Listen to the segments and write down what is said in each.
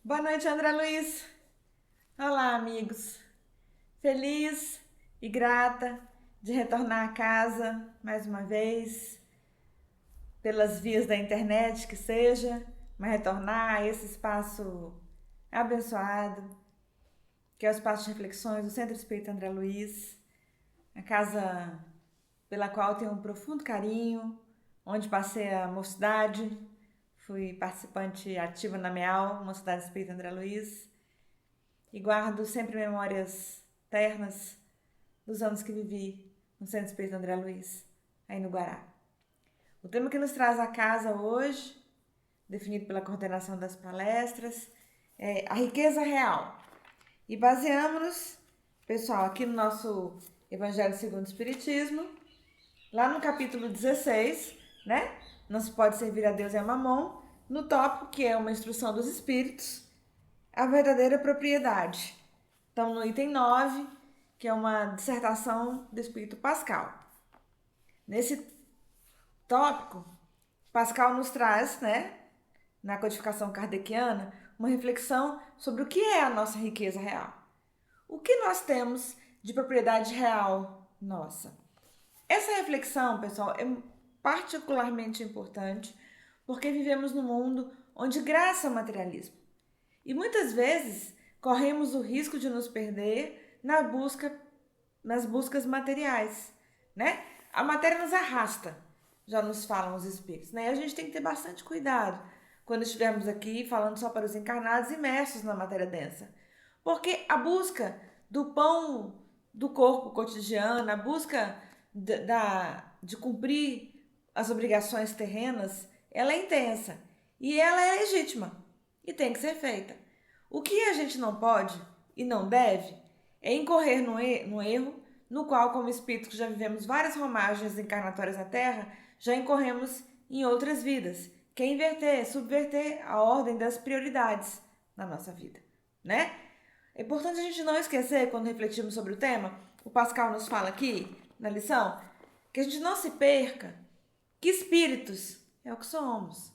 Boa noite, André Luiz. Olá, amigos. Feliz e grata de retornar a casa mais uma vez, pelas vias da internet que seja, mas retornar a esse espaço abençoado, que é o espaço de reflexões do Centro Espírita André Luiz, a casa pela qual tenho um profundo carinho, onde passei a mocidade, fui participante ativa na MEAL, Mocidade Espírita André Luiz, e guardo sempre memórias ternas dos anos que vivi no Centro Espírita André Luiz, aí no Guará. O tema que nos traz à casa hoje, definido pela coordenação das palestras, é a riqueza real. E baseamos-nos, pessoal, aqui no nosso Evangelho segundo o Espiritismo, lá no capítulo 16, né? Não se pode servir a Deus e a Mamon, no tópico que é uma instrução dos espíritos, a verdadeira propriedade. Então, no item 9, que é uma dissertação do Espírito Pascal. Nesse tópico, Pascal nos traz, né, na codificação kardeciana, uma reflexão sobre o que é a nossa riqueza real. O que nós temos de propriedade real nossa? Essa reflexão, pessoal, é particularmente importante porque vivemos num mundo onde graça é o materialismo. E muitas vezes corremos o risco de nos perder nas buscas materiais, né? A matéria nos arrasta, já nos falam os espíritos, né? E a gente tem que ter bastante cuidado quando estivermos aqui falando só para os encarnados imersos na matéria densa. Porque a busca do pão do corpo cotidiano, a busca de cumprir as obrigações terrenas, ela é intensa e ela é legítima e tem que ser feita. O que a gente não pode e não deve é incorrer no erro no qual, como espíritos que já vivemos várias romagens encarnatórias na Terra, já incorremos em outras vidas, que é inverter, subverter a ordem das prioridades na nossa vida, né? É importante a gente não esquecer, quando refletimos sobre o tema, o Pascal nos fala aqui, na lição, que a gente não se perca que espíritos é o que somos,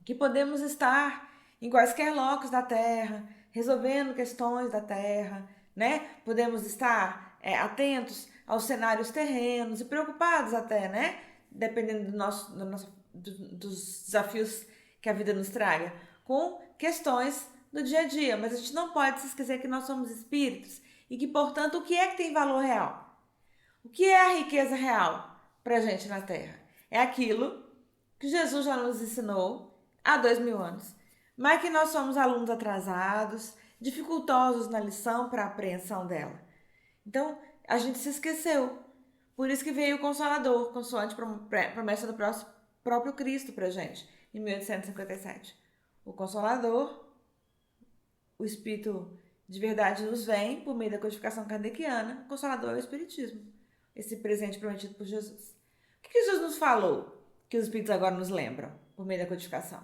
que podemos estar em quaisquer locos da Terra, resolvendo questões da Terra, né? Podemos estar atentos aos cenários terrenos e preocupados até, né? Dependendo dos desafios que a vida nos traga, com questões do dia a dia. Mas a gente não pode se esquecer que nós somos espíritos e que, portanto, o que é que tem valor real? O que é a riqueza real para a gente na Terra? É aquilo que Jesus já nos ensinou há 2000 anos, mas que nós somos alunos atrasados, dificultosos na lição para a apreensão dela. Então, a gente se esqueceu. Por isso que veio o Consolador, consoante promessa do próprio Cristo para a gente, em 1857. O Consolador, o Espírito de verdade nos vem por meio da codificação kardeciana. O Consolador é o Espiritismo, esse presente prometido por Jesus. O que Jesus nos falou que os Espíritos agora nos lembram por meio da codificação?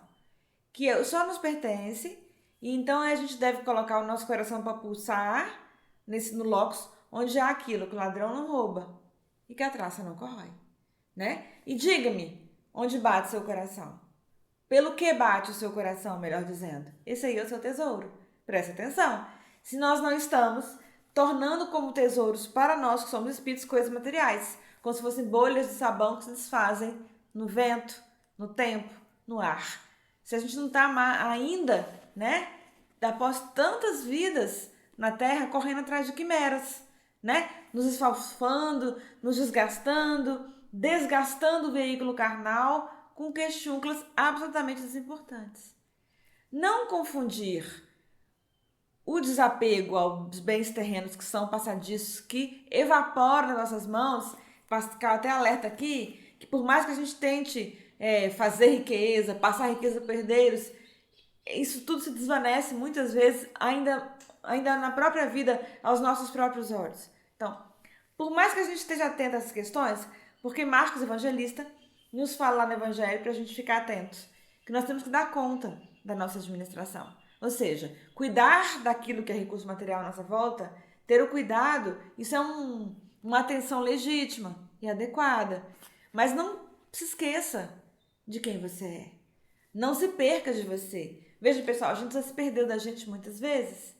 Que só nos pertence, e então a gente deve colocar o nosso coração para pulsar no locus onde há aquilo que o ladrão não rouba e que a traça não corrói, né? E diga-me, onde bate seu coração? Pelo que bate o seu coração, melhor dizendo? Esse aí é o seu tesouro. Preste atenção. Se nós não estamos tornando como tesouros para nós que somos espíritos coisas materiais, como se fossem bolhas de sabão que se desfazem no vento, no tempo, no ar. Se a gente não está ainda, né, após tantas vidas na Terra, correndo atrás de quimeras, né, nos esfalfando, nos desgastando o veículo carnal com queixúnculas absolutamente desimportantes. Não confundir o desapego aos bens terrenos que são passadiços, que evaporam nas nossas mãos. Pascal até alerta aqui que por mais que a gente tente fazer riqueza, passar riqueza para herdeiros, isso tudo se desvanece muitas vezes ainda na própria vida, aos nossos próprios olhos. Então, por mais que a gente esteja atento a essas questões, porque Marcos Evangelista nos fala lá no Evangelho para a gente ficar atentos, que nós temos que dar conta da nossa administração. Ou seja, cuidar daquilo que é recurso material à nossa volta, ter o cuidado, isso é uma atenção legítima e adequada. Mas não se esqueça de quem você é. Não se perca de você. Veja, pessoal, a gente já se perdeu da gente muitas vezes,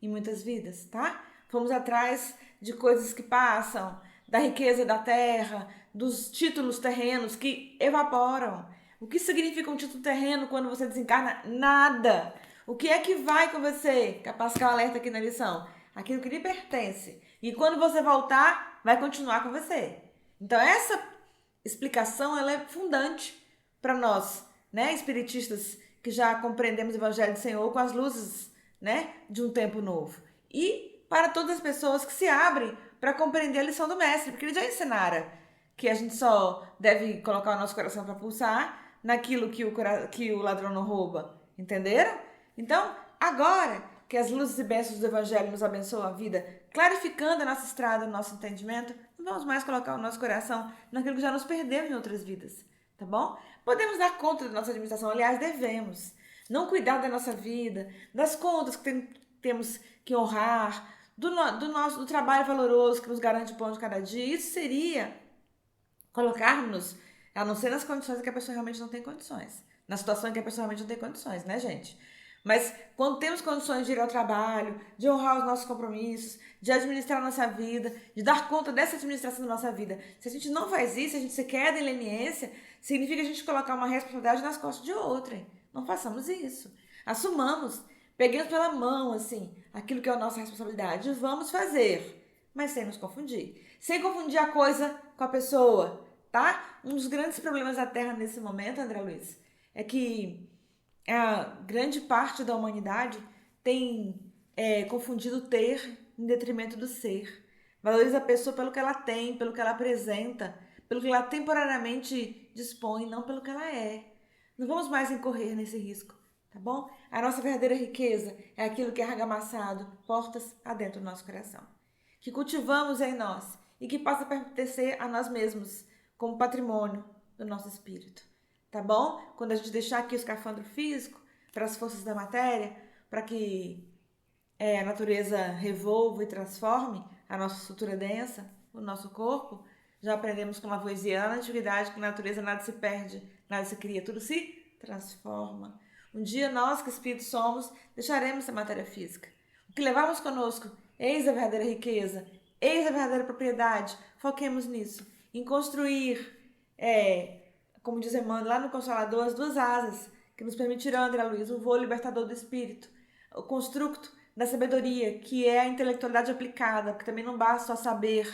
em muitas vidas, tá? Fomos atrás de coisas que passam, da riqueza da terra, dos títulos terrenos que evaporam. O que significa um título terreno quando você desencarna? Nada. O que é que vai com você? Pascal alerta aqui na lição. Aquilo que lhe pertence. E quando você voltar, vai continuar com você. Então, essa explicação ela é fundante para nós, né, espiritistas que já compreendemos o Evangelho do Senhor com as luzes, né, de um tempo novo. E para todas as pessoas que se abrem para compreender a lição do Mestre, porque eles já ensinaram que a gente só deve colocar o nosso coração para pulsar naquilo que o ladrão não rouba. Entenderam? Então, agora que as luzes e bênçãos do Evangelho nos abençoam a vida, clarificando a nossa estrada, o nosso entendimento, não vamos mais colocar o nosso coração naquilo que já nos perdeu em outras vidas, tá bom? Podemos dar conta da nossa administração, aliás, devemos. Não cuidar da nossa vida, das contas que temos que honrar, do trabalho valoroso que nos garante o pão de cada dia. Isso seria colocarmos, a não ser nas condições em que a pessoa realmente não tem condições. Na situação em que a pessoa realmente não tem condições, né, gente? Mas quando temos condições de ir ao trabalho, de honrar os nossos compromissos, de administrar a nossa vida, de dar conta dessa administração da nossa vida, se a gente não faz isso, se a gente se queda em leniência, significa a gente colocar uma responsabilidade nas costas de outrem. Não façamos isso. Assumamos, peguemos pela mão, assim, aquilo que é a nossa responsabilidade e vamos fazer, mas sem nos confundir. Sem confundir a coisa com a pessoa, tá? Um dos grandes problemas da Terra nesse momento, André Luiz, é que a grande parte da humanidade tem confundido o ter em detrimento do ser. Valoriza a pessoa pelo que ela tem, pelo que ela apresenta, pelo que ela temporariamente dispõe, não pelo que ela é. Não vamos mais incorrer nesse risco, tá bom? A nossa verdadeira riqueza é aquilo que é argamassado, portas adentro do nosso coração. Que cultivamos em nós e que possa pertencer a nós mesmos como patrimônio do nosso espírito. Tá bom? Quando a gente deixar aqui o escafandro físico para as forças da matéria, para que a natureza revolva e transforme a nossa estrutura densa, o nosso corpo, já aprendemos com Lavoisier na antiguidade que na natureza nada se perde, nada se cria, tudo se transforma. Um dia nós, que espíritos somos, deixaremos essa matéria física. O que levarmos conosco, eis a verdadeira riqueza, eis a verdadeira propriedade. Foquemos nisso, em construir como diz Emmanuel lá no Consolador, as duas asas que nos permitirão, André Luiz, o voo libertador do espírito, o construto da sabedoria, que é a intelectualidade aplicada, porque também não basta só saber,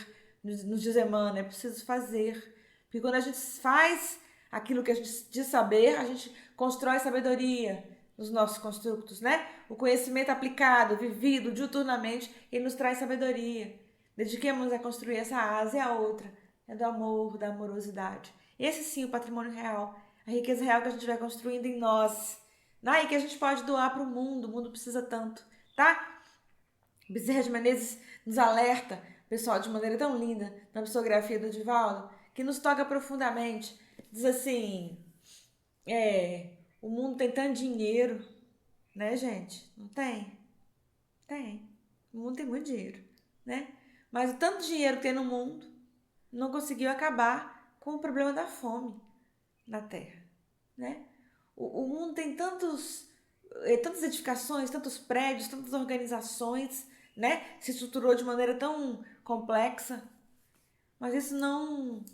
nos diz Emmanuel, é preciso fazer. Porque quando a gente faz aquilo que a gente diz saber, a gente constrói sabedoria nos nossos construtos, né? O conhecimento aplicado, vivido diuturnamente, ele nos traz sabedoria. Dediquemos a construir essa asa e a outra, é do amor, da amorosidade. Esse sim, o patrimônio real, a riqueza real que a gente vai construindo em nós, né? E que a gente pode doar para o mundo precisa tanto, tá? Bezerra de Menezes nos alerta, pessoal, de maneira tão linda, na psicografia do Divaldo, que nos toca profundamente. Diz assim, o mundo tem tanto dinheiro, né, gente? Não tem? Tem. O mundo tem muito dinheiro, né? Mas o tanto dinheiro que tem no mundo não conseguiu acabar com o problema da fome na Terra, né? O mundo tem tantas edificações, tantos prédios, tantas organizações, né? Se estruturou de maneira tão complexa, mas isso não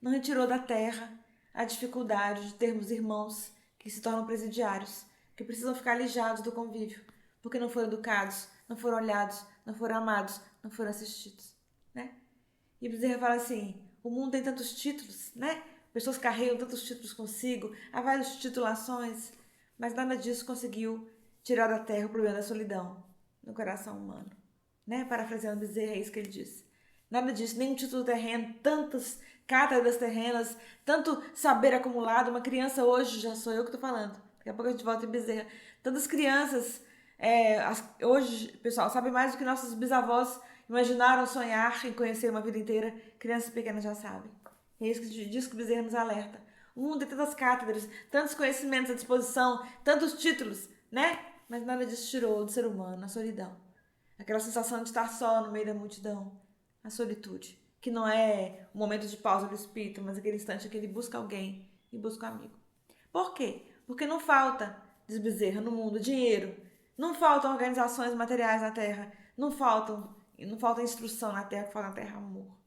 retirou da Terra a dificuldade de termos irmãos que se tornam presidiários, que precisam ficar alijados do convívio, porque não foram educados, não foram olhados, não foram amados, não foram assistidos, né? E Bezerra fala assim, o mundo tem tantos títulos, né? Pessoas carregam tantos títulos consigo, há várias titulações, mas nada disso conseguiu tirar da terra o problema da solidão no coração humano, né? Parafraseando Bezerra, é isso que ele disse. Nada disso, nenhum título terreno, tantas cátedras terrenas, tanto saber acumulado. Uma criança hoje, já sou eu que estou falando, daqui a pouco a gente volta em Bezerra. Tantas crianças, hoje, pessoal, sabem mais do que nossos bisavós imaginaram sonhar em conhecer uma vida inteira. Crianças pequenas já sabem. É isso que diz que Bezerra nos alerta. O mundo tem tantas cátedras, tantos conhecimentos à disposição, tantos títulos, né? Mas nada disso tirou do ser humano a solidão. Aquela sensação de estar só no meio da multidão. A solitude. Que não é um momento de pausa do espírito, mas aquele instante em que ele busca alguém e busca um amigo. Por quê? Porque não falta diz Bezerra, no mundo? Dinheiro. Não faltam organizações materiais na Terra. Não falta instrução na Terra, falta na Terra amor.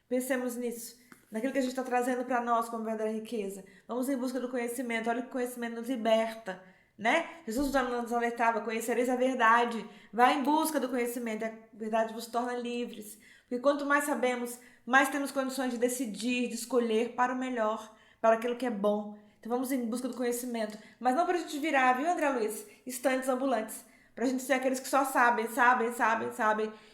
Pensemos nisso, naquilo que a gente está trazendo para nós como verdadeira riqueza. Vamos em busca do conhecimento. Olha que o conhecimento nos liberta, né? Jesus nos alertava: conhecereis a verdade. Vai em busca do conhecimento. A verdade vos torna livres. Porque quanto mais sabemos, mais temos condições de decidir, de escolher para o melhor, para aquilo que é bom. Então vamos em busca do conhecimento. Mas não para a gente virar, viu, André Luiz? Estantes ambulantes. Para a gente ser aqueles que só sabem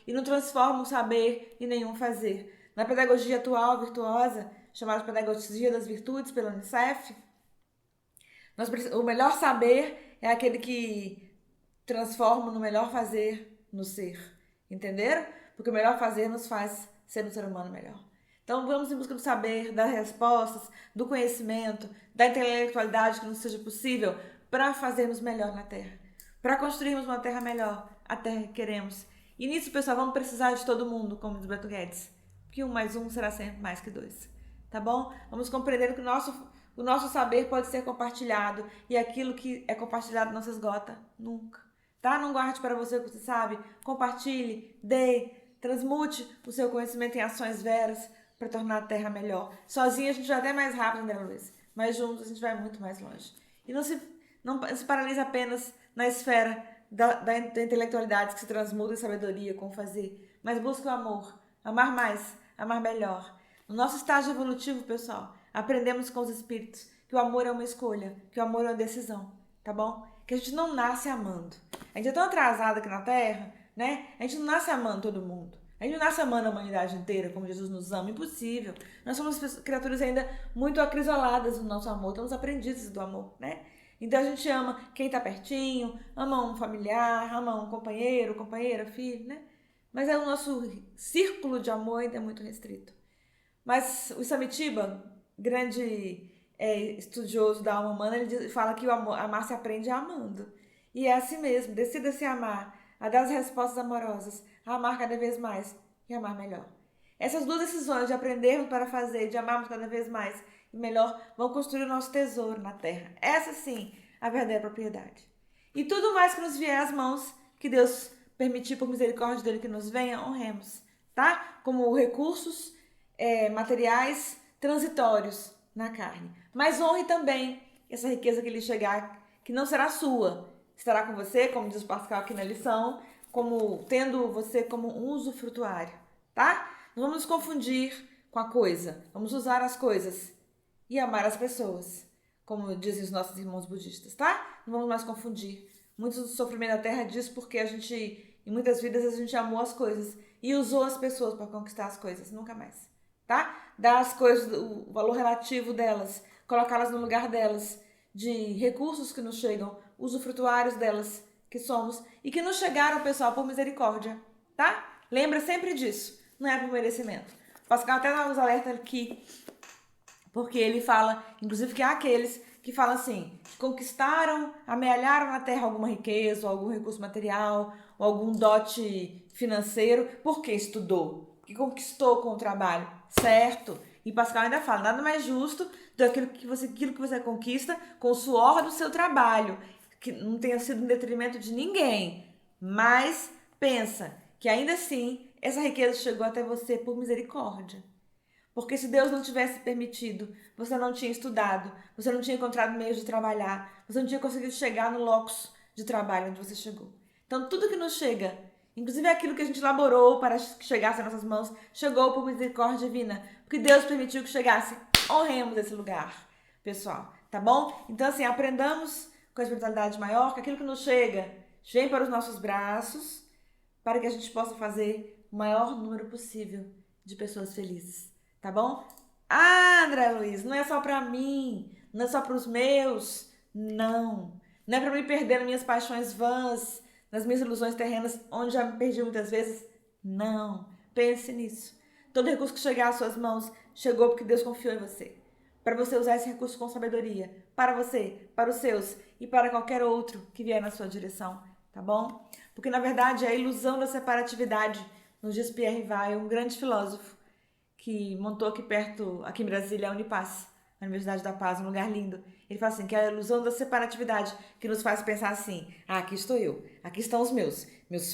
e não transformam o saber em nenhum fazer. Na pedagogia atual, virtuosa, chamada Pedagogia das Virtudes pela Unicef, o melhor saber é aquele que transforma no melhor fazer no ser. Entenderam? Porque o melhor fazer nos faz ser um ser humano melhor. Então vamos em busca do saber, das respostas, do conhecimento, da intelectualidade que nos seja possível para fazermos melhor na Terra. Para construirmos uma Terra melhor, a Terra que queremos. E nisso, pessoal, vamos precisar de todo mundo, como diz Beto Guedes. Que 1 mais 1 será sempre mais que 2. Tá bom? Vamos compreender que o nosso saber pode ser compartilhado. E aquilo que é compartilhado não se esgota nunca. Tá? Não guarde para você o que você sabe. Compartilhe, dê, transmute o seu conhecimento em ações veras para tornar a Terra melhor. Sozinho a gente vai até mais rápido, André Luiz. Mas juntos a gente vai muito mais longe. E não se paralisa apenas na esfera da intelectualidade que se transmuta em sabedoria, com fazer. Mas busca o amor. Amar mais, amar melhor. No nosso estágio evolutivo, pessoal, aprendemos com os espíritos que o amor é uma escolha, que o amor é uma decisão, tá bom? Que a gente não nasce amando. A gente é tão atrasado aqui na Terra, né? A gente não nasce amando todo mundo. A gente não nasce amando a humanidade inteira, como Jesus nos ama. Impossível. Nós somos criaturas ainda muito acrisoladas no nosso amor. Estamos aprendizes do amor, né? Então a gente ama quem tá pertinho, ama um familiar, ama um companheiro, companheira, filho, né? Mas o nosso círculo de amor ainda é muito restrito. Mas o Samitiba, grande estudioso da alma humana, ele fala que o amar se aprende amando. E é assim mesmo, decida se amar, a dar as respostas amorosas, a amar cada vez mais e amar melhor. Essas duas decisões de aprendermos para fazer, de amarmos cada vez mais e melhor, vão construir o nosso tesouro na Terra. Essa sim, a verdadeira propriedade. E tudo mais que nos vier às mãos, que Deus permitir por misericórdia dele que nos venha, honremos, tá? Como recursos materiais transitórios na carne. Mas honre também essa riqueza que lhe chegar, que não será sua, estará com você, como diz o Pascal aqui na lição, como tendo você como um usufrutuário, tá? Não vamos nos confundir com a coisa, vamos usar as coisas e amar as pessoas, como dizem os nossos irmãos budistas, tá? Não vamos mais confundir. Muito do sofrimento da Terra diz porque em muitas vidas a gente amou as coisas e usou as pessoas para conquistar as coisas, nunca mais, tá? Dar as coisas, o valor relativo delas, colocá-las no lugar delas, de recursos que nos chegam, usufrutuários delas que somos e que nos chegaram, pessoal, por misericórdia, tá? Lembra sempre disso, não é por merecimento. Pascal até nos alerta aqui, porque ele fala, inclusive, que há aqueles que falam assim, que conquistaram, amealharam na terra alguma riqueza, ou algum recurso material, ou algum dote financeiro, porque estudou, que conquistou com o trabalho, certo? E Pascal ainda fala, nada mais justo do aquilo que você conquista com o suor do seu trabalho, que não tenha sido em detrimento de ninguém, mas pensa que ainda assim essa riqueza chegou até você por misericórdia. Porque se Deus não tivesse permitido, você não tinha estudado, você não tinha encontrado meios de trabalhar, você não tinha conseguido chegar no locus de trabalho onde você chegou. Então tudo que nos chega, inclusive aquilo que a gente elaborou para que chegasse às nossas mãos, chegou por misericórdia divina, porque Deus permitiu que chegasse. Honremos esse lugar, pessoal, tá bom? Então assim, aprendamos com a espiritualidade maior que aquilo que nos chega, vem para os nossos braços, para que a gente possa fazer o maior número possível de pessoas felizes. Tá bom? Ah, André Luiz, não é só pra mim, não é só pros meus, não. Não é pra me perder nas minhas paixões vãs, nas minhas ilusões terrenas, onde já me perdi muitas vezes. Não, pense nisso. Todo recurso que chegar às suas mãos, chegou porque Deus confiou em você. Para você usar esse recurso com sabedoria, para você, para os seus e para qualquer outro que vier na sua direção, tá bom? Porque na verdade a ilusão da separatividade, nos diz Pierre Weil, um grande filósofo, que montou aqui em Brasília, a Unipaz, a Universidade da Paz, um lugar lindo. Ele fala assim, que é a ilusão da separatividade, que nos faz pensar assim, aqui estou eu, aqui estão os meus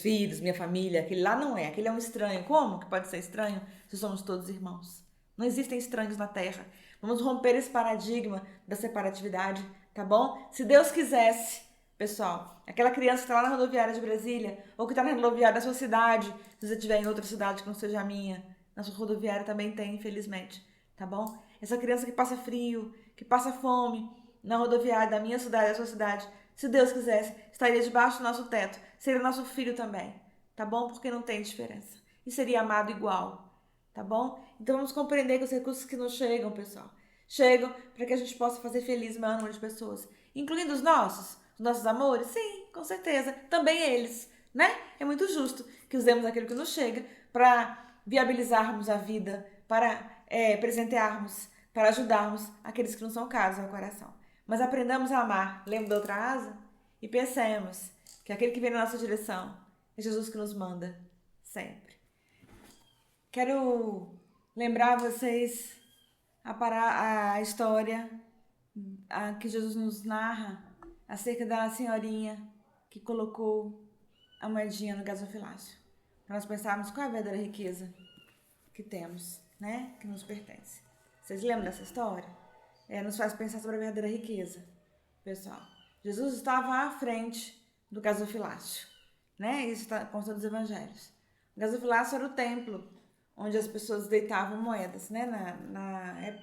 filhos, minha família, aquele lá não é, aquele é um estranho. Como que pode ser estranho se somos todos irmãos? Não existem estranhos na Terra. Vamos romper esse paradigma da separatividade, tá bom? Se Deus quisesse, pessoal, aquela criança que está lá na rodoviária de Brasília, ou que está na rodoviária da sua cidade, se você estiver em outra cidade que não seja a minha, na sua rodoviária também tem, infelizmente, tá bom? Essa criança que passa frio, que passa fome na rodoviária da minha cidade, da sua cidade, se Deus quisesse, estaria debaixo do nosso teto, seria nosso filho também, tá bom? Porque não tem diferença. E seria amado igual, tá bom? Então vamos compreender que os recursos que nos chegam, pessoal, chegam para que a gente possa fazer feliz o maior número de pessoas, incluindo os nossos amores, sim, com certeza, também eles, né? É muito justo que usemos aquilo que nos chega para viabilizarmos a vida, para presentearmos, para ajudarmos aqueles que não são caros ao coração. Mas aprendamos a amar, lembra da outra asa? E pensemos que aquele que vem na nossa direção é Jesus que nos manda, sempre. Quero lembrar vocês a história que Jesus nos narra acerca da senhorinha que colocou a moedinha no gasofilácio. Para nós pensarmos qual é a verdadeira riqueza que temos, né? Que nos pertence. Vocês lembram dessa história? Nos faz pensar sobre a verdadeira riqueza, pessoal. Jesus estava à frente do gasofilácio, né? Isso está consta dos evangelhos. O gasofilácio era o templo onde as pessoas deitavam moedas, né?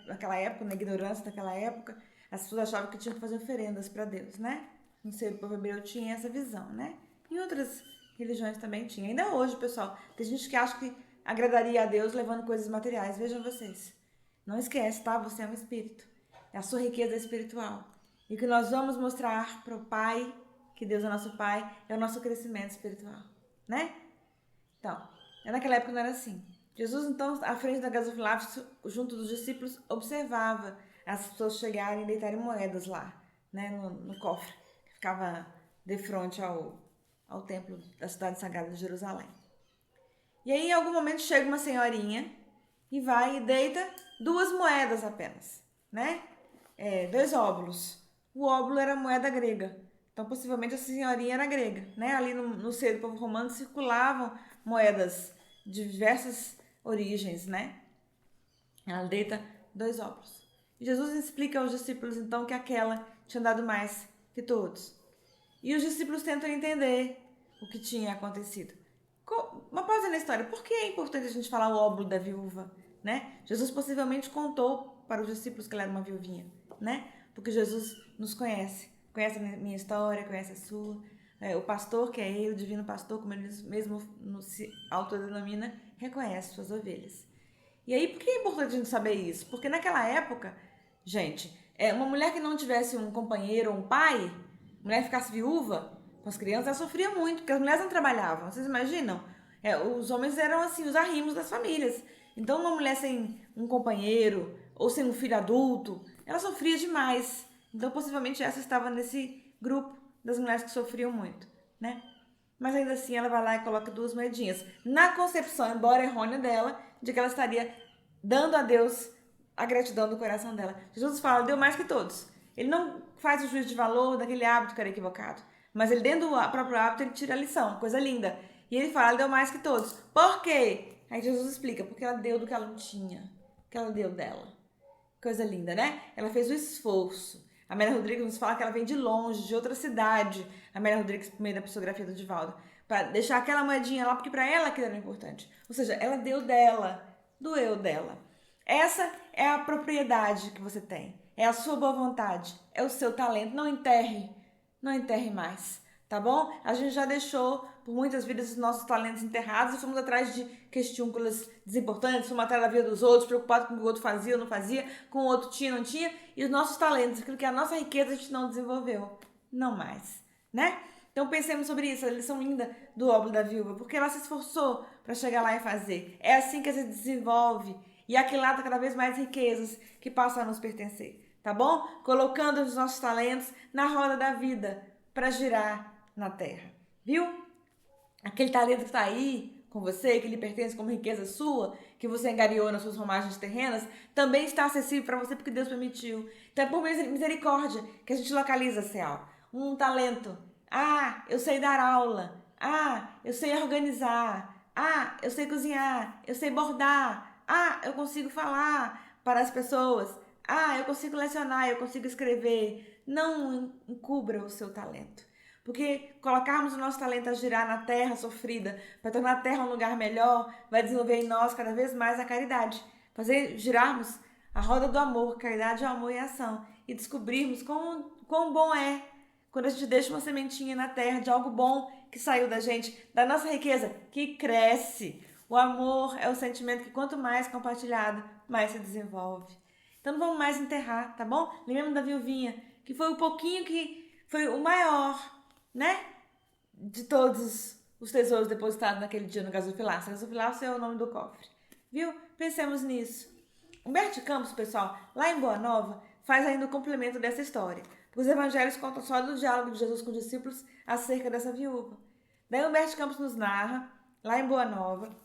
Naquela época, na ignorância daquela época, as pessoas achavam que tinham que fazer oferendas para Deus, né? Não sei, o povo hebreu tinha essa visão, né? E outras religiões também tinham. Ainda hoje, pessoal, tem gente que acha que agradaria a Deus levando coisas materiais. Vejam vocês. Não esquece, tá? Você é um espírito. É a sua riqueza espiritual. E o que nós vamos mostrar para o Pai, que Deus é nosso Pai, é o nosso crescimento espiritual, né? Então, naquela época não era assim. Jesus, então, à frente da gasofilácio, junto dos discípulos, observava as pessoas chegarem e deitarem moedas lá, né, no cofre, que ficava de frente ao templo da cidade sagrada de Jerusalém. E aí, em algum momento, chega uma senhorinha e vai e deita 2 moedas apenas, né? 2 óbulos. O óbulo era moeda grega. Então, possivelmente, essa senhorinha era grega, né? Ali no seio do povo romano circulavam moedas de diversas origens, né? Ela deita 2 óbulos. E Jesus explica aos discípulos, então, que aquela tinha dado mais que todos. E os discípulos tentam entender o que tinha acontecido. Uma pausa na história. Por que é importante a gente falar o óbolo da viúva, né? Jesus possivelmente contou para os discípulos que ela era uma viuvinha, né? Porque Jesus nos conhece. Conhece a minha história, conhece a sua. O pastor, que é ele, o divino pastor, como ele mesmo se autodenomina, reconhece suas ovelhas. E aí, por que é importante a gente saber isso? Porque naquela época, gente, uma mulher que não tivesse um companheiro ou um pai, mulher ficasse viúva com as crianças, ela sofria muito, porque as mulheres não trabalhavam. Vocês imaginam? Os homens eram, assim, os arrimos das famílias. Então, uma mulher sem um companheiro ou sem um filho adulto, ela sofria demais. Então, possivelmente, essa estava nesse grupo das mulheres que sofriam muito, né? Mas ainda assim, ela vai lá e coloca 2 moedinhas. Na concepção, embora errônea dela, de que ela estaria dando a Deus a gratidão do coração dela. Jesus fala, deu mais que todos. Ele não faz o juízo de valor daquele hábito que era equivocado. Mas ele, dentro do próprio hábito, ele tira a lição. Coisa linda. E ele fala, ela deu mais que todos. Por quê? Aí Jesus explica, porque ela deu do que ela não tinha. Que ela deu dela. Coisa linda, né? Ela fez o esforço. A Amélia Rodrigues nos fala que ela vem de longe, de outra cidade. A Amélia Rodrigues, por meio da psicografia do Divaldo. Para deixar aquela moedinha lá, porque para ela aquilo era importante. Ou seja, ela deu dela, do eu dela. Essa é a propriedade que você tem. É a sua boa vontade. É o seu talento. Não enterre mais. Tá bom? A gente já deixou por muitas vidas os nossos talentos enterrados e fomos atrás de questúnculas desimportantes, fomos atrás da vida dos outros, preocupados com o que o outro fazia ou não fazia, com o outro tinha ou não tinha, e os nossos talentos, aquilo que é a nossa riqueza, a gente não desenvolveu. Não mais, né? Então pensemos sobre isso, a lição linda do óbolo da viúva, porque ela se esforçou para chegar lá e fazer. É assim que a gente desenvolve e aquilata cada vez mais riquezas que passam a nos pertencer, tá bom? Colocando os nossos talentos na roda da vida para girar na terra, viu? Aquele talento que está aí, com você, que lhe pertence como riqueza sua, que você angariou nas suas romagens terrenas, também está acessível para você porque Deus permitiu. Então é por misericórdia que a gente localiza, Céu, um talento. Ah, eu sei dar aula. Ah, eu sei organizar. Ah, eu sei cozinhar. Eu sei bordar. Ah, eu consigo falar para as pessoas. Ah, eu consigo lecionar, eu consigo escrever. Não encubra o seu talento. Porque colocarmos o nosso talento a girar na terra sofrida, para tornar a terra um lugar melhor, vai desenvolver em nós cada vez mais a caridade. Fazer girarmos a roda do amor, caridade, amor e ação. E descobrirmos quão bom é quando a gente deixa uma sementinha na terra de algo bom que saiu da gente, da nossa riqueza, que cresce. O amor é o sentimento que quanto mais compartilhado, mais se desenvolve. Então não vamos mais enterrar, tá bom? Lembramos da viuvinha, que foi o pouquinho que foi o maior, né? De todos os tesouros depositados naquele dia no gasofilácio. Gasofilácio é o nome do cofre. Viu? Pensemos nisso. Humberto Campos, pessoal, lá em Boa Nova, faz ainda o complemento dessa história. Os evangelhos contam só do diálogo de Jesus com os discípulos acerca dessa viúva. Daí Humberto Campos nos narra, lá em Boa Nova,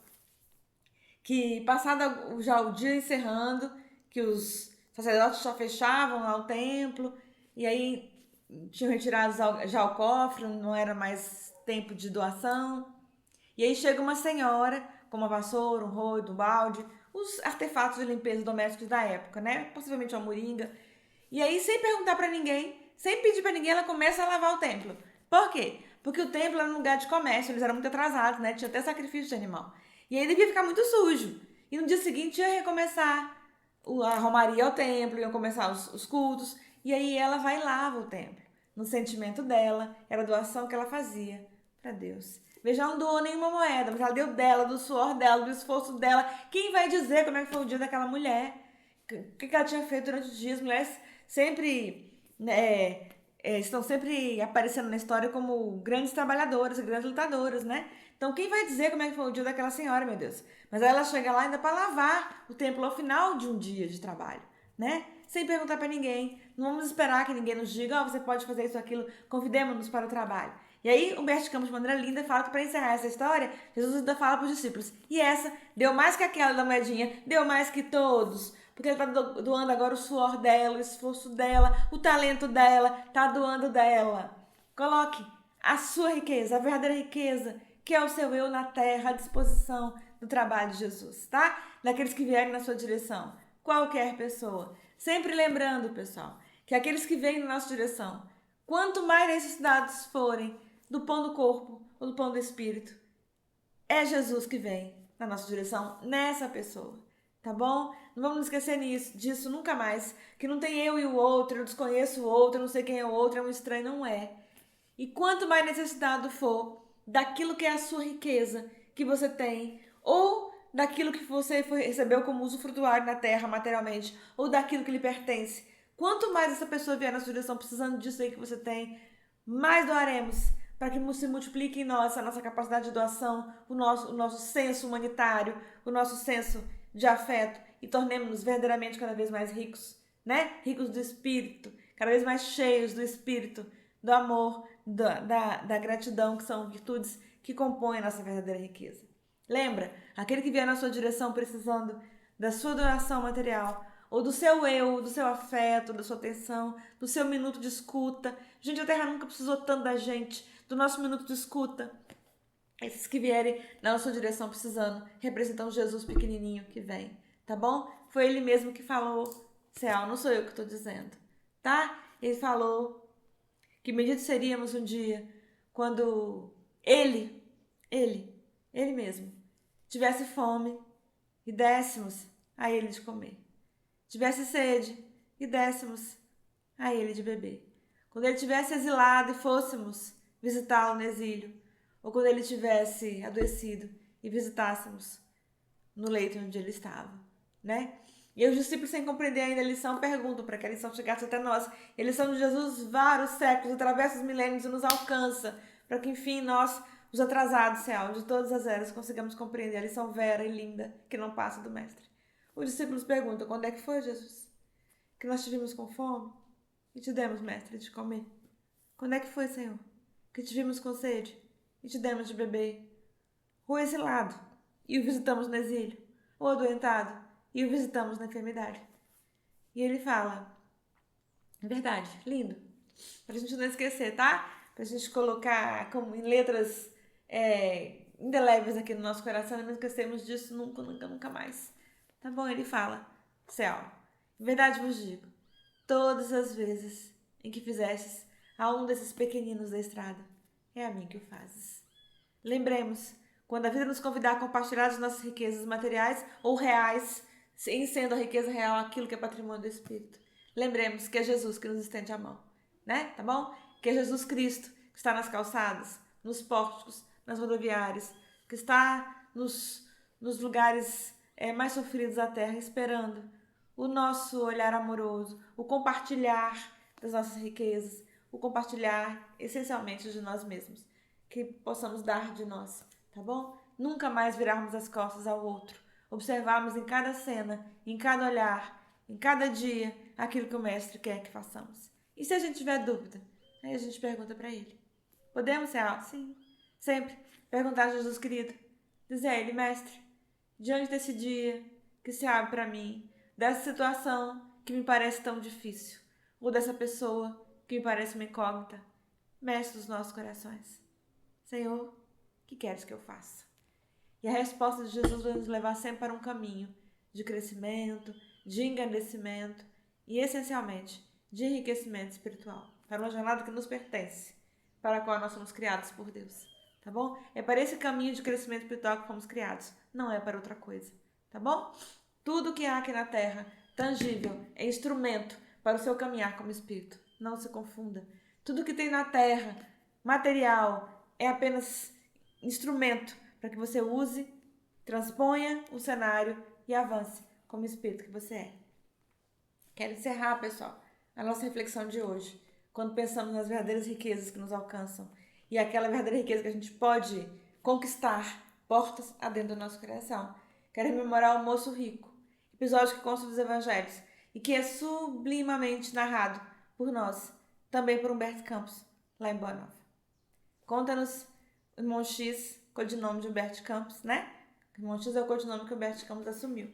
que passado já o dia encerrando, que os sacerdotes só fechavam lá o templo, e aí tinham retirado já o cofre, não era mais tempo de doação. E aí chega uma senhora com uma vassoura, um rodo, um balde, os artefatos de limpeza domésticos da época, né? Possivelmente uma moringa. E aí, sem perguntar para ninguém, sem pedir para ninguém, ela começa a lavar o templo. Por quê? Porque o templo era um lugar de comércio, eles eram muito atrasados, né? Tinha até sacrifício de animal. E aí devia ficar muito sujo. E no dia seguinte ia recomeçar a romaria ao templo, iam começar os cultos. E aí ela vai e lava o templo. No sentimento dela, era a doação que ela fazia para Deus. Veja, ela não doou nenhuma moeda, mas ela deu dela, do suor dela, do esforço dela. Quem vai dizer como é que foi o dia daquela mulher? O que ela tinha feito durante os dias? Mulheres sempre estão sempre aparecendo na história como grandes trabalhadoras, grandes lutadoras, né? Então, quem vai dizer como é que foi o dia daquela senhora, meu Deus? Mas aí ela chega lá ainda para lavar o templo ao final de um dia de trabalho, né? Sem perguntar para ninguém. Não vamos esperar que ninguém nos diga, você pode fazer isso, aquilo. Convidemos-nos para o trabalho. E aí, Humberto Campos, de maneira linda, fala que para encerrar essa história, Jesus ainda fala para os discípulos: e essa deu mais que aquela da moedinha, deu mais que todos. Porque ele está doando agora o suor dela, o esforço dela, o talento dela, está doando dela. Coloque a sua riqueza, a verdadeira riqueza, que é o seu eu na terra, à disposição do trabalho de Jesus, tá? Daqueles que vierem na sua direção. Qualquer pessoa. Sempre lembrando, pessoal, que aqueles que vêm na nossa direção, quanto mais necessitados forem do pão do corpo ou do pão do espírito, é Jesus que vem na nossa direção, nessa pessoa. Tá bom? Não vamos nos esquecer disso nunca mais. Que não tem eu e o outro, eu desconheço o outro, eu não sei quem é o outro, é um estranho, não é. E quanto mais necessitado for daquilo que é a sua riqueza que você tem, ou daquilo que você recebeu como usufrutuário na terra materialmente, ou daquilo que lhe pertence, quanto mais essa pessoa vier na sua direção precisando disso aí que você tem, mais doaremos para que se multiplique em nós a nossa capacidade de doação, o nosso senso humanitário, o nosso senso de afeto e tornemos-nos verdadeiramente cada vez mais ricos, né? Ricos do espírito, cada vez mais cheios do espírito, do amor, da gratidão, que são virtudes que compõem a nossa verdadeira riqueza. Lembra, aquele que vier na sua direção precisando da sua doação material, ou do seu eu, do seu afeto, da sua atenção, do seu minuto de escuta. Gente, a Terra nunca precisou tanto da gente, do nosso minuto de escuta. Esses que vierem na nossa direção precisando representam Jesus pequenininho que vem, tá bom? Foi ele mesmo que falou, Céu, não sou eu que estou dizendo, tá? Ele falou que bendito seríamos um dia quando ele, ele mesmo, tivesse fome e dessemos a ele de comer. Tivesse sede e dessemos a ele de beber. Quando ele tivesse exilado e fôssemos visitá-lo no exílio, ou quando ele tivesse adoecido e visitássemos no leito onde ele estava, né? E os discípulos, sem compreender ainda a lição, perguntam para que a lição chegasse até nós. E a lição de Jesus, vários séculos, atravessa os milênios e nos alcança, para que, enfim, nós, os atrasados, Senhor, de todas as eras, consigamos compreender a lição vera e linda que não passa do Mestre. Os discípulos perguntam: quando é que foi, Jesus, que nós tivemos com fome e te demos, Mestre, de comer? Quando é que foi, Senhor, que tivemos com sede e te demos de beber? ou exilado, e o visitamos no exílio, ou adoentado, e o visitamos na enfermidade. E ele fala, é verdade, lindo, pra gente não esquecer, tá? Pra gente colocar como em letras indeléveis aqui no nosso coração e não esquecermos disso nunca, nunca, nunca mais. Tá bom? Ele fala, céu, em verdade vos digo, todas as vezes em que fizestes a um desses pequeninos da estrada, é a mim que o fazes. Lembremos, quando a vida nos convidar a compartilhar as nossas riquezas materiais ou reais, em sendo a riqueza real aquilo que é patrimônio do Espírito, lembremos que é Jesus que nos estende a mão, né? Tá bom? Que é Jesus Cristo que está nas calçadas, nos pórticos, nas rodoviárias, que está nos lugares mais sofridos da terra, esperando o nosso olhar amoroso, o compartilhar das nossas riquezas, o compartilhar essencialmente de nós mesmos, que possamos dar de nós, tá bom? Nunca mais virarmos as costas ao outro, observarmos em cada cena, em cada olhar, em cada dia, aquilo que o Mestre quer que façamos. E se a gente tiver dúvida, aí a gente pergunta para ele. Podemos ser alto? Sim. Sempre perguntar a Jesus querido, dizer a ele, Mestre, diante desse dia que se abre para mim, dessa situação que me parece tão difícil, ou dessa pessoa que me parece uma incógnita, Mestre dos nossos corações, Senhor, o que queres que eu faça? E a resposta de Jesus vai nos levar sempre para um caminho de crescimento, de engrandecimento e, essencialmente, de enriquecimento espiritual, para uma jornada que nos pertence, para a qual nós somos criados por Deus, tá bom? É para esse caminho de crescimento espiritual que fomos criados, não é para outra coisa, tá bom? Tudo que há aqui na terra, tangível, é instrumento para o seu caminhar como espírito. Não se confunda. Tudo que tem na terra, material, é apenas instrumento para que você use, transponha o cenário e avance como espírito que você é. Quero encerrar, pessoal, a nossa reflexão de hoje, quando pensamos nas verdadeiras riquezas que nos alcançam e aquela verdadeira riqueza que a gente pode conquistar portas adentro do nosso coração. Quero rememorar o moço rico, episódio que consta dos evangelhos e que é sublimamente narrado por nós, também por Humberto Campos, lá em Boa Nova. Conta-nos o irmão X, codinome de Humberto Campos, né? O irmão X é o codinome que o Humberto Campos assumiu,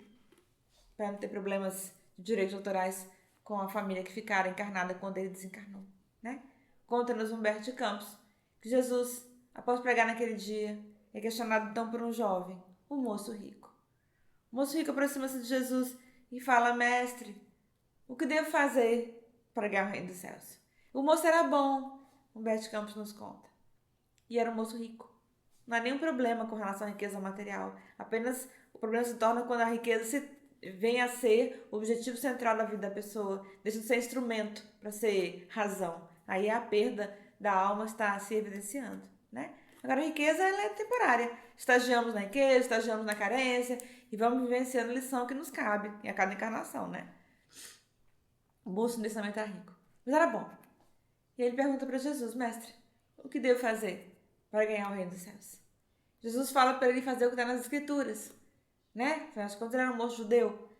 para não ter problemas de direitos autorais com a família que ficara encarnada quando ele desencarnou, né? Conta-nos Humberto Campos que Jesus, após pregar naquele dia, é questionado então por um jovem, o moço rico. O moço rico aproxima-se de Jesus e fala, mestre, o que devo fazer para ganhar o reino dos céus? O moço era bom, Humberto Campos nos conta. E era um moço rico. Não há nenhum problema com relação à riqueza material. Apenas o problema se torna quando a riqueza vem a ser o objetivo central da vida da pessoa, deixa de ser instrumento para ser razão. Aí a perda da alma está se evidenciando, né? Agora a riqueza ela é temporária. Estagiamos na riqueza, estagiamos na carência e vamos vivenciando a lição que nos cabe em a cada encarnação, né? O moço nesse momento era rico, mas era bom. E ele pergunta para Jesus, mestre, o que devo fazer para ganhar o reino dos céus? Jesus fala para ele fazer o que está nas escrituras, né? Afinal de contas, ele era um moço judeu.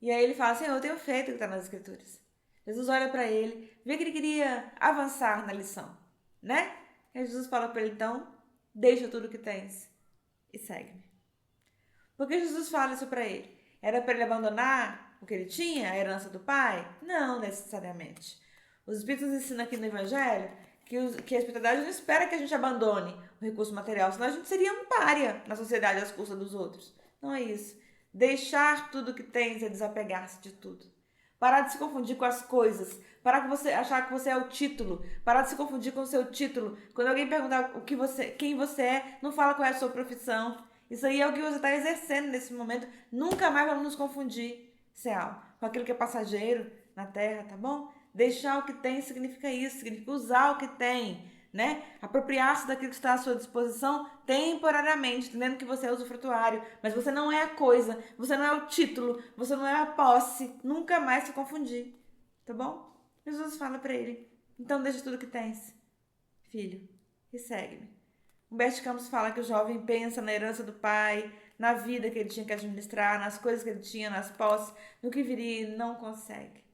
E aí ele fala, Senhor, eu tenho feito o que está nas escrituras. Jesus olha para ele, vê que ele queria avançar na lição, né? E aí Jesus fala para ele, então, deixa tudo o que tens e segue-me. Por que Jesus fala isso para ele? Era para ele abandonar o que ele tinha, a herança do pai? Não necessariamente. Os Espíritos ensinam aqui no Evangelho que a espiritualidade não espera que a gente abandone o recurso material, senão a gente seria um pária na sociedade às custas dos outros. Não é isso. Deixar tudo que tens é desapegar-se de tudo. Parar de se confundir com as coisas. Parar de você achar que você é o título. Parar de se confundir com o seu título. Quando alguém perguntar quem você é, não fala qual é a sua profissão. Isso aí é o que você está exercendo nesse momento. Nunca mais vamos nos confundir, Céu, com aquilo que é passageiro na Terra, tá bom? Deixar o que tem significa isso, significa usar o que tem, né? Apropriar-se daquilo que está à sua disposição temporariamente, entendendo que você é usufrutuário, mas você não é a coisa, você não é o título, você não é a posse, nunca mais se confundir, tá bom? Jesus fala para ele, então deixa tudo que tens, filho, e segue-me. Humberto Campos fala que o jovem pensa na herança do pai, na vida que ele tinha que administrar, nas coisas que ele tinha, nas posses, no que viria e não consegue.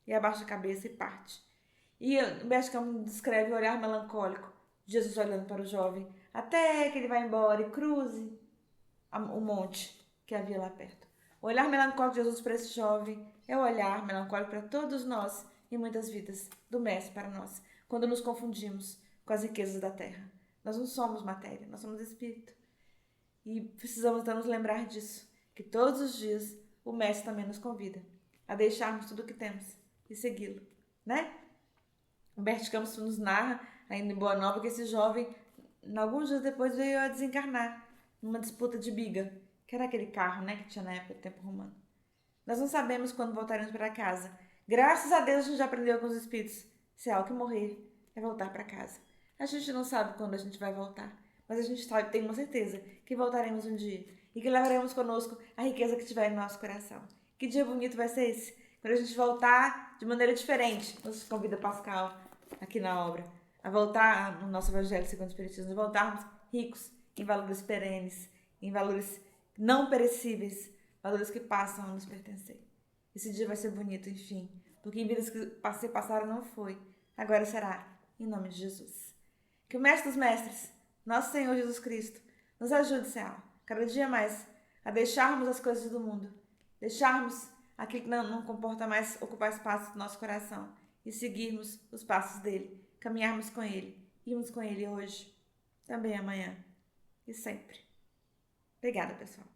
E abaixa a cabeça e parte. E Humberto Campos descreve o olhar melancólico Jesus olhando para o jovem, até que ele vai embora e cruze o monte que havia lá perto. O olhar melancólico de Jesus para esse jovem é o olhar melancólico para todos nós e muitas vidas do Mestre para nós, quando nos confundimos com as riquezas da terra. Nós não somos matéria, nós somos espírito. E precisamos nos lembrar disso, que todos os dias o Mestre também nos convida a deixarmos tudo o que temos e segui-lo, né? Humberto Campos nos narra, ainda em Boa Nova, que esse jovem, alguns dias depois, veio a desencarnar numa disputa de biga, que era aquele carro, né, que tinha na época do tempo romano. Nós não sabemos quando voltaremos para casa. Graças a Deus a gente já aprendeu com os espíritos. Se há algo que morrer, é voltar para casa. A gente não sabe quando a gente vai voltar, mas a gente sabe, tem uma certeza que voltaremos um dia e que levaremos conosco a riqueza que tiver em nosso coração. Que dia bonito vai ser esse? Quando a gente voltar de maneira diferente, nos convida Pascal aqui na obra, a voltar no nosso Evangelho segundo o Espiritismo, a voltarmos ricos em valores perenes, em valores não perecíveis, valores que passam a nos pertencer. Esse dia vai ser bonito, enfim, porque em vidas que se passaram não foi, agora será, em nome de Jesus. Que o Mestre dos Mestres, nosso Senhor Jesus Cristo, nos ajude, Senhor, cada dia mais, a deixarmos as coisas do mundo, deixarmos aquilo que não comporta mais ocupar espaço do nosso coração e seguirmos os passos dele, caminharmos com ele, irmos com ele hoje, também amanhã e sempre. Obrigada, pessoal.